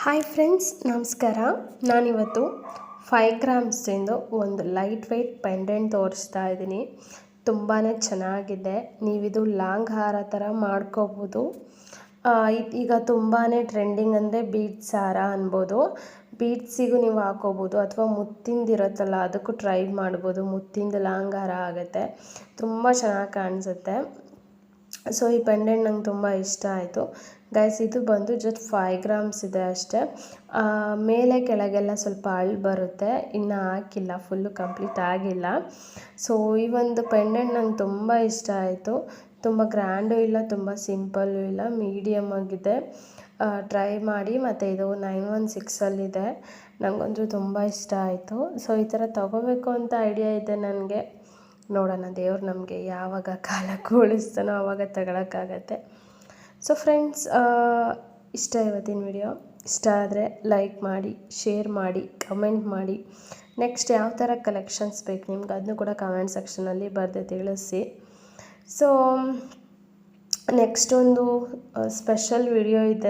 Hi friends, ನಮಸ್ಕಾರ. ನಾನಿವತ್ತು 5 ಗ್ರಾಮ್ಸಿಂದು ಒಂದು ಲೈಟ್ ವೆಯ್ಟ್ ಪೆಂಡೆಂಟ್ ತೋರಿಸ್ತಾ ಇದ್ದೀನಿ. ತುಂಬಾ ಚೆನ್ನಾಗಿದೆ. ನೀವಿದು ಲಾಂಗ್ ಹಾರ ಥರ ಮಾಡ್ಕೋಬೋದು. ಈಗ ತುಂಬಾ ಟ್ರೆಂಡಿಂಗ್ ಅಂದರೆ ಬೀಡ್ಸ್ ಹಾರ ಅನ್ಬೋದು. ಬೀಡ್ಸಿಗೂ ನೀವು ಹಾಕೋಬೋದು ಅಥವಾ ಮುತ್ತಿಂದಿರುತ್ತಲ್ಲ ಅದಕ್ಕೂ ಟ್ರೈ ಮಾಡ್ಬೋದು. ಮುತ್ತಿಂದು ಲಾಂಗ್ ಹಾರ ಆಗುತ್ತೆ, ತುಂಬ ಚೆನ್ನಾಗಿ ಕಾಣಿಸುತ್ತೆ. ಸೊ ಈ ಪೆಂಡೆಂಟ್ ನಂಗೆ ತುಂಬ ಇಷ್ಟ ಆಯಿತು ಗೈಸ್. ಇದು ಬಂದು ಜಸ್ಟ್ 5 ಗ್ರಾಮ್ಸ್ ಇದೆ ಅಷ್ಟೇ. ಮೇಲೆ ಕೆಳಗೆಲ್ಲ ಸ್ವಲ್ಪ ಅಳ್ಳು ಬರುತ್ತೆ, ಇನ್ನು ಹಾಕಿಲ್ಲ, ಫುಲ್ಲು ಕಂಪ್ಲೀಟ್ ಆಗಿಲ್ಲ. ಸೊ ಈ ಒಂದು ಪೆಂಡೆಂಟ್ ನಂಗೆ ತುಂಬ ಇಷ್ಟ ಆಯಿತು. ತುಂಬ ಗ್ರ್ಯಾಂಡು ಇಲ್ಲ, ತುಂಬ ಸಿಂಪಲ್ಲು ಇಲ್ಲ, ಮೀಡಿಯಮ್ ಆಗಿದೆ. ಟ್ರೈ ಮಾಡಿ. ಮತ್ತು ಇದು 916ಅಲ್ಲಿದೆ. ನನಗಂತೂ ತುಂಬ ಇಷ್ಟ ಆಯಿತು. ಸೊ ಈ ಥರ ತೊಗೋಬೇಕು ಅಂತ ಐಡಿಯಾ ಇದೆ ನನಗೆ. ನೋಡೋಣ, ದೇವ್ರು ನಮಗೆ ಯಾವಾಗ ಕಾಲಕ್ಕೆ ಉಳಿಸ್ತಾನೋ ಆವಾಗ ತಗೊಳಕ್ಕಾಗತ್ತೆ. ಸೊ ಫ್ರೆಂಡ್ಸ್, ಇಷ್ಟ ಇವತ್ತಿನ ವಿಡಿಯೋ. ಇಷ್ಟ ಆದರೆ ಲೈಕ್ ಮಾಡಿ, ಶೇರ್ ಮಾಡಿ, ಕಮೆಂಟ್ ಮಾಡಿ. ನೆಕ್ಸ್ಟ್ ಯಾವ ಥರ ಕಲೆಕ್ಷನ್ಸ್ ಬೇಕು ನಿಮ್ಗೆ ಅದನ್ನು ಕೂಡ ಕಮೆಂಟ್ ಸೆಕ್ಷನಲ್ಲಿ ಬರೆದು ತಿಳಿಸಿ. ಸೊ ನೆಕ್ಸ್ಟ್ ಒಂದು ಸ್ಪೆಷಲ್ ವಿಡಿಯೋ ಇದೆ.